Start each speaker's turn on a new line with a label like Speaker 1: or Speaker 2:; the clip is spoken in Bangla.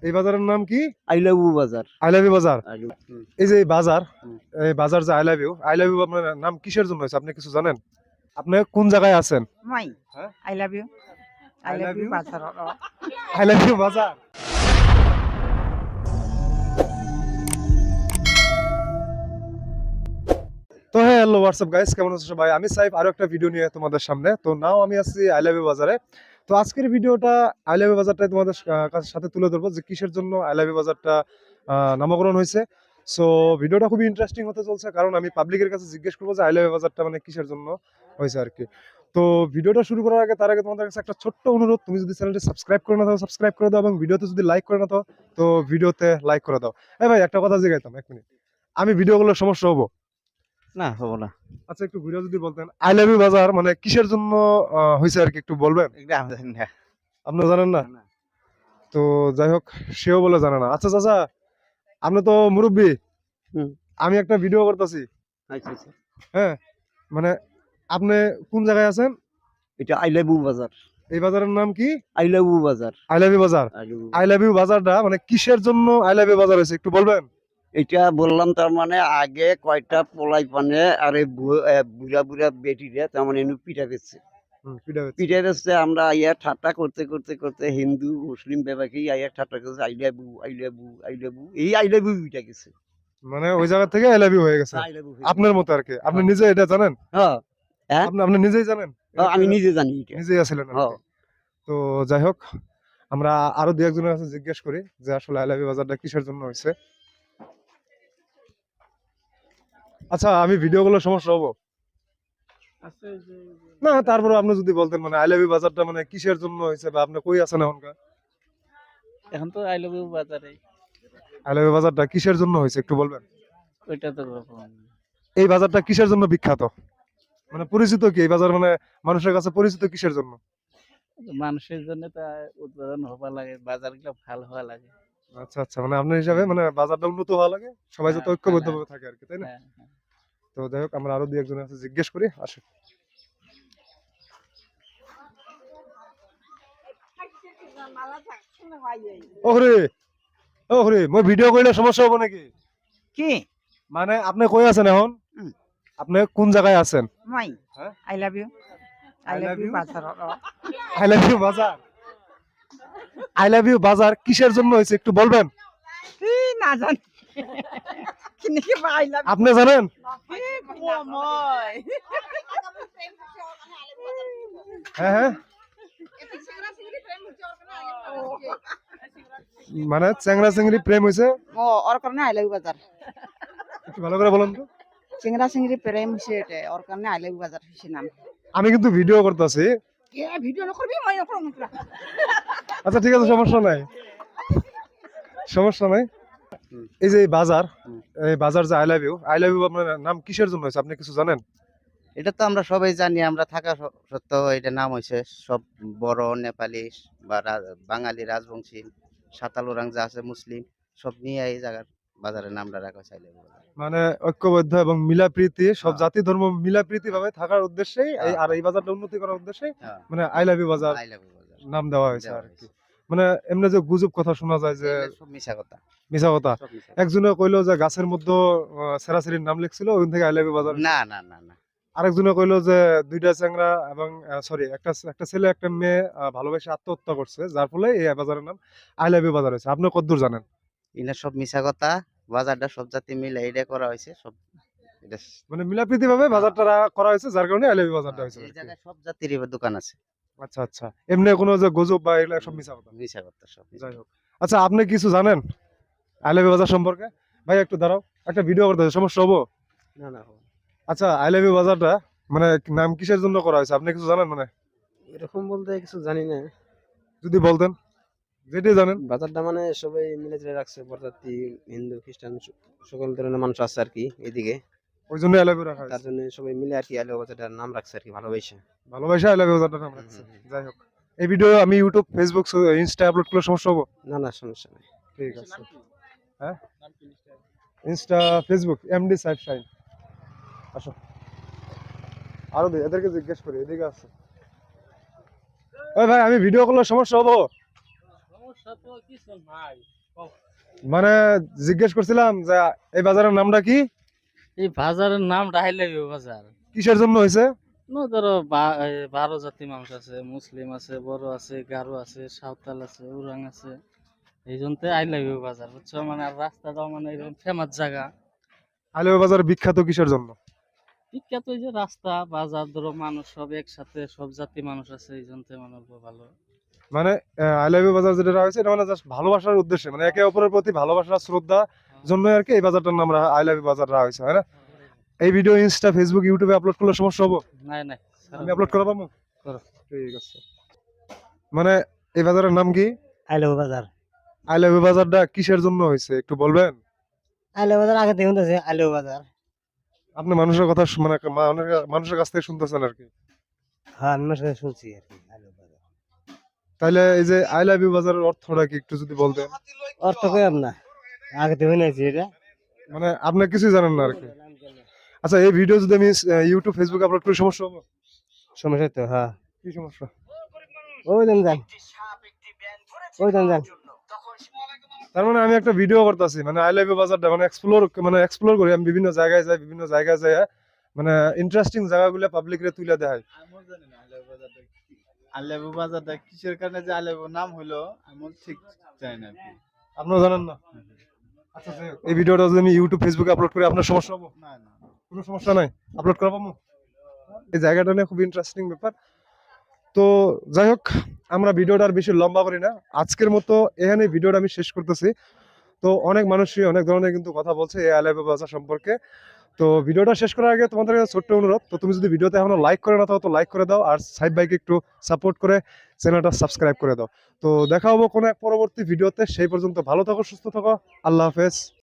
Speaker 1: এই বাজারের নাম কি?
Speaker 2: আই লাভ ইউ বাজার।
Speaker 1: আই লাভ ইউ বাজার।
Speaker 2: হুম,
Speaker 1: এই যে এই বাজার,
Speaker 2: হুম।
Speaker 1: এই বাজার যে আই লাভ ইউ আপনার নাম কিসের জন্য হয়েছে আপনি কিছু জানেন? আপনি কোন জায়গায় আছেন?
Speaker 3: মই
Speaker 1: হ্যাঁ?
Speaker 3: I love you
Speaker 1: I love you
Speaker 3: বাজাৰত
Speaker 1: আই লাভ ইউ বাজার। তো হ্যাঁ, হ্যালো হোয়াটসঅ্যাপ গাইস, কেমন আছো সবাই? আমি সাইফ, আরো একটা ভিডিও নিয়ে তোমাদের সামনে। তো নাও আমি আছি আই লাভ ইউ বাজারে। তো আজকের ভিডিওটা আই লাভ ইউ বাজারটাই তোমাদের সাথে তুলে ধরবো যে কিসের জন্য আই লাভ ইউ বাজারটা নামকরণ হয়েছে। সো ভিডিওটা খুবই ইন্টারেস্টিং হতে চলছে, কারণ আমি পাবলিকের কাছে জিজ্ঞেস করবো যে আই লাভ ইউ বাজারটা মানে কিসের জন্য হয়েছে আর কি। তো ভিডিওটা শুরু করার আগে তার আগে তোমাদের কাছে একটা ছোট্ট অনুরোধ, তুমি যদি চ্যানেলটি সাবস্ক্রাইব করে না থাকো সাবস্ক্রাইব করে দাও, এবং ভিডিওতে যদি লাইক করে না থাকো তো ভিডিওতে লাইক করে দাও। এই ভাই একটা কথা জিজ্ঞাসা, এক মিনিট, আমি ভিডিওগুলোর সমস্যা হবো?
Speaker 2: না হবো না।
Speaker 1: আচ্ছা একটু ঘুরে যদি বলতেন আই লাভ ইউ বাজার মানে কিসের জন্য হয়েছে আর কি, একটু বলবেন?
Speaker 2: এটা আমি জানি না।
Speaker 1: আপনি জানেন না?
Speaker 2: না।
Speaker 1: তো যাই হোক, সেও বলে জানে না। আচ্ছা চাচা, আপনি তো মুরব্বী,
Speaker 2: হুম।
Speaker 1: আমি একটা ভিডিও করতেছি।
Speaker 2: আচ্ছা আচ্ছা।
Speaker 1: হ্যাঁ, মানে আপনি কোন জায়গায় আছেন?
Speaker 2: এটা আই লাভ ইউ বাজার।
Speaker 1: এই বাজারের নাম কি?
Speaker 2: আই লাভ ইউ বাজার।
Speaker 1: আই লাভ ইউ বাজার।
Speaker 2: I love you.
Speaker 1: I love you বাজারটা মানে কিসের জন্য আই লাভ ইউ বাজার হয়েছে একটু বলবেন?
Speaker 2: এটা বললাম তার মানে আগে কয়টা পোলাই পানে আর এই বুড়া বুড়া বেটিরা তার মানে পিঠা বেচছে।
Speaker 1: পিঠা হচ্ছে।
Speaker 2: পিঠা বেচছে, আমরা আইয়া ঠাট্টা করতে করতে করতে হিন্দু মুসলিম বেবাকেই আইয়া ঠাট্টা করছে I love you I love you I love you, এই আই লাভ ইউ পিঠা গেছে।
Speaker 1: মানে ওই জায়গা থেকে আই লাভ ইউ হয়ে গেছে
Speaker 2: আই লাভ ইউ।
Speaker 1: আপনার মতো আর কি। আপনি নিজে এটা জানেন?
Speaker 2: হ্যাঁ হ্যাঁ,
Speaker 1: আপনি নিজেই জানেন?
Speaker 2: আমি নিজে জানি এটা।
Speaker 1: নিজেই আছিলেন আর কি।
Speaker 2: হ্যাঁ।
Speaker 1: তো যাই হোক, আমরা আরো দু একজনের কাছে জিজ্ঞেস করি যে আসলে আই লাভ ইউ বাজারটা কিসের জন্য হয়েছে। আচ্ছা, আমি ভিডিওগুলো সমস্যা হবো না? তারপরে আপনি যদি বলতেন মানে আই লাভ ইউ বাজারটা মানে কিসের জন্য হয়েছে, বা আপনি কই আছেন এখনকার?
Speaker 4: এখন তো আই লাভ ইউ বাজারে
Speaker 1: আই লাভ ইউ বাজারটা কিসের জন্য হয়েছে একটু বলবেন?
Speaker 4: ওইটা তো
Speaker 1: এই বাজারটা কিসের জন্য বিখ্যাত, মানে পরিচিত কি এই বাজার, মানে মানুষের কাছে পরিচিত কিসের জন্য?
Speaker 4: মানুষের জন্য তো উৎপাদন হওয়া লাগে, বাজার গুলো ভালো হওয়া লাগে।
Speaker 1: আচ্ছা আচ্ছা, মানে আপনার হিসাবে মানে বাজারটা উন্নত হওয়া লাগে, সবাই যাতে
Speaker 4: হ্যাঁ,
Speaker 1: ঐক্যবদ্ধ ভাবে থাকে আর কি, তাই না?
Speaker 4: হ্যাঁ, হ্যাঁ।
Speaker 1: তো যাই হোক, আমরা আরো দু একজনের কাছে জিজ্ঞেস করি, আসে। ওরে ওরে, মই ভিডিও করলে সমস্যা হবে নাকি?
Speaker 3: কি
Speaker 1: মানে আপনি কই আছেন এখন?
Speaker 3: হুম।
Speaker 1: আপনি কোন জায়গায় আছেন?
Speaker 3: মই
Speaker 1: হ্যাঁ?
Speaker 3: I love you
Speaker 1: I love you?
Speaker 3: বাজাৰত
Speaker 1: আই লাভ ইউ বাজার। আই লাভ ইউ বাজার কিসের জন্য হয়েছে একটু বলবেন?
Speaker 3: কি নাজানো কেনেকে আই লাভ
Speaker 1: আপনি জানেন?
Speaker 3: মই
Speaker 1: হ্যাঁ হ্যাঁ, মানে চ্যাংরা চিংড়ি প্রেম হয়েছে।
Speaker 3: ওর কারণে আই লাভ ইউ বাজার।
Speaker 1: একটু ভালো করে বলুন তো।
Speaker 3: চিংড়া চিংড়ি প্রেম হইছে এটা, ওর কারণে আই লাভ ইউ বাজার হইছে নাম।
Speaker 1: আমি কিন্তু ভিডিও করতেছি।
Speaker 3: কে ভিডিও নকরবি, মই নকরম।
Speaker 1: আচ্ছা ঠিক আছে, সমস্যা নাই, সমস্যা নাই। এই যে এই বাজার, এই বাজার যে আই লাভ ইউ আপনার নাম কিসের জন্য হয়েছে আপনি কিছু জানেন?
Speaker 2: এটা তো আমরা সবাই জানি, আমরা থাকা সত্ত্বেও এটা নাম হয়েছে সব বড় নেপালি বা বাঙালি রাজবংশী সাঁওতাল ওরাং যা আছে মুসলিম সব নিয়ে এই জায়গার বাজারের নামটা রাখা চাইলে।
Speaker 1: মানে ঐক্যবদ্ধ এবং মিলাপ্রীতি, সব
Speaker 2: হ্যাঁ।
Speaker 1: জাতি ধর্ম মিলাপ্রীতি ভাবে থাকার উদ্দেশ্যেই এই,
Speaker 2: হ্যাঁ।
Speaker 1: আর এই বাজারটা উন্নতি করার উদ্দেশ্যে
Speaker 2: হ্যাঁ।
Speaker 1: মানে আই লাভ ইউ বাজার
Speaker 2: আই লাভ ইউ বাজার
Speaker 1: নাম দেওয়া হয়েছে
Speaker 2: দেওয়া
Speaker 1: আর কি।
Speaker 2: হয়েছে।
Speaker 1: মানে এমনি যে গুজব কথা শোনা যায় যে
Speaker 2: এগুলো সব মিছা কথা।
Speaker 1: মিছা কথা,
Speaker 2: সব মিছা কথা।
Speaker 1: একজনে কইলো যে গাছের মধ্যে সেরাসিরির নাম লিখছিল, ওইখান থেকে আই লাভ ইউ বাজার।
Speaker 2: না না না না,
Speaker 1: আরেকজনে কইলো যে দুইটা চ্যাংরা এবং সরি একটা ছেলে একটা মেয়ে ভালোবেসে আত্মহত্যা করছে, যার ফলে এই বাজারের নাম আই লাভ ইউ বাজার হয়েছে। আপনি কতদূর জানেন?
Speaker 2: এটা সব মিছা কথা। বাজারটা সব জাতি মিলে এটা করা হয়েছে সব। এটা
Speaker 1: মানে মিলাপ্রীতি ভাবে বাজারটা করা হয়েছে, যার কারণে আই লাভ ইউ বাজারটা হয়েছে
Speaker 2: এই
Speaker 1: আর কি।
Speaker 2: জায়গায় সব জাতির এবার দোকান আছে।
Speaker 1: আচ্ছা আচ্ছা, এমনি কোনো যে গুজব বা এগুলা সব মিছা কথা।
Speaker 2: মিছা কথা সব।
Speaker 1: যাই হোক, আচ্ছা আপনি কিছু জানেন আই লাভ ইউ বাজার সম্পর্কে? ভাই একটু দাঁড়াও, একটা ভিডিও করতে হবে, সমস্যা হবো?
Speaker 2: না না,
Speaker 1: আচ্ছা, আই লাভ ইউ বাজারটা মানে নাম কিসের জন্য করা হয়েছে আপনি কিছু জানেন? মানে
Speaker 5: এরকম বলতে কিছু জানি না।
Speaker 1: যদি বলতেন, যেটি জানেন।
Speaker 5: বাজারটা মানে সবাই মিলে ঝিলে রাখছে, বরযাত্রী হিন্দু খ্রিস্টান সকল ধরনের মানুষ আছে আর কি এদিকে।
Speaker 1: ওই জন্য আই লাভ ইউ রাখা
Speaker 5: তার
Speaker 1: হয়েছে,
Speaker 5: জন্য সবাই মিলে আর কি আলো বাজারটার নাম রাখছে আর কি, ভালোবাসা।
Speaker 1: ভালোবাসা আই লাভ ইউ বাজারটার নাম রাখছে। যাই হোক, এই ভিডিও আমি ইউটিউব ফেসবুক ইনস্টা আপলোড করলে সমস্যা হবো?
Speaker 5: না না, সমস্যা নেই।
Speaker 1: ঠিক আছে। হ্যাঁ, Insta Facebook MD Saif shine. আসো, আরো এদেরকে জিজ্ঞেস করি, এদিকে আছে। ওই ভাই, আমি ভিডিও করলে সমস্যা হবো?
Speaker 4: সমস্যা তো কিছু নাই।
Speaker 1: মানে জিজ্ঞেস করছিলাম যে এই বাজারের নামটা কি,
Speaker 4: এই বাজারের নাম আইলাইবে বাজার।
Speaker 1: কিসের জন্য হয়েছে?
Speaker 4: ধরো 12 জাতি মানুষ আছে, মুসলিম আছে, বড় আছে, গারো আছে, সাঁওতাল আছে, উরাং আছে, এই জন্য আইলাইবে বাজার, বুঝছো? মানে আর রাস্তাটাও মানে এরকম ফেমাস জায়গা।
Speaker 1: আইলাবে বাজার বিখ্যাত কিসের জন্য?
Speaker 4: বিখ্যাত এই যে রাস্তা বাজার, ধরো মানুষ সব একসাথে, সব জাতি মানুষ আছে, এই জন্য মানে অল্প ভালো।
Speaker 1: মানে আইলাবে বাজার যেটা হয়েছে এটা মানে জাস্ট ভালোবাসার উদ্দেশ্যে, মানে একে অপরের প্রতি ভালোবাসা শ্রদ্ধা জন্য আর কি এই বাজারটার নাম আইলাবে বাজার রাখা হয়েছে, হয় না? এই ভিডিও ইনস্টা ফেসবুক ইউটিউবে আপলোড করলে সমস্যা হবো?
Speaker 4: নাই নাই,
Speaker 1: আমি আপলোড করা পাবো? ঠিক আছে। মানে এই বাজারের নাম কি?
Speaker 6: আইলো বাজার।
Speaker 1: আইলাবে বাজারটা কিসের জন্য হয়েছে একটু বলবেন?
Speaker 6: আইলো বাজার আগে দেখুন আইলো বাজার।
Speaker 1: আপনি মানুষের কথা মানে মানুষের কাছ থেকে শুনতেছেন আর কি।
Speaker 6: হ্যাঁ আমি মানুষের কাছে শুনছি আর কি আইলো বাজার।
Speaker 1: তাইলে এই যে আই লাভ ইউ বাজারের অর্থটা কি একটু যদি বলতেন?
Speaker 6: অর্থ কইম না, আগে দেখুন এটা।
Speaker 1: মানে আপনি কিছুই জানেন না আর কি। আচ্ছা, এই ভিডিও যদি আমি ইউটিউব ফেসবুক আপলোড করি সমস্যা হবে?
Speaker 6: সমস্যা তো হ্যাঁ।
Speaker 1: কি সমস্যা?
Speaker 6: ওই দিন যান, ওই দিন যান।
Speaker 1: তার মানে আমি একটা ভিডিও করতেছি, মানে আই লাভ ইউ বাজারটা মানে এক্সপ্লোর করি, আমি বিভিন্ন জায়গায় যাই, বিভিন্ন জায়গায় যাই, মানে ইন্টারেস্টিং জায়গাগুলো পাবলিকরে তুলে দেখাই।
Speaker 7: আমিও জানি না আলেবু বাজারটা কিসের কারণে যে আলেবু নাম হলো, আমি ঠিক জানি না আর কি।
Speaker 1: আপনারা জানেন না? আচ্ছা, যাই হোক, এই ভিডিওটা যদি আমি ইউটিউব ফেসবুকে আপলোড করি আপনার সমস্যা হবে?
Speaker 7: না না,
Speaker 1: কোনো সমস্যা নাই, আপলোড করা পাবো। এই জায়গাটা নিয়ে খুব ইন্টারেস্টিং ব্যাপার। তো যাই হোক, আমরা ভিডিওটা আর বেশি লম্বা করি না, আজকের মতো এখানে ভিডিওটা আমি শেষ করতেছি। তো অনেক মানুষই অনেক ধরনের কিন্তু কথা বলছে এই আলেপে বাজার সম্পর্কে। তো ভিডিওটা শেষ করার আগে তোমাদের কাছে ছোট্ট অনুরোধ, তো তুমি যদি ভিডিওতে এখনো লাইক করে না থাকো তো লাইক করে দাও, আর সাইড বাইকে একটু সাপোর্ট করে চ্যানেলটা সাবস্ক্রাইব করে দাও। তো দেখা হবো কোনো এক পরবর্তী ভিডিওতে, সেই পর্যন্ত ভালো থাকো, সুস্থ থাকো, আল্লাহ হাফেজ।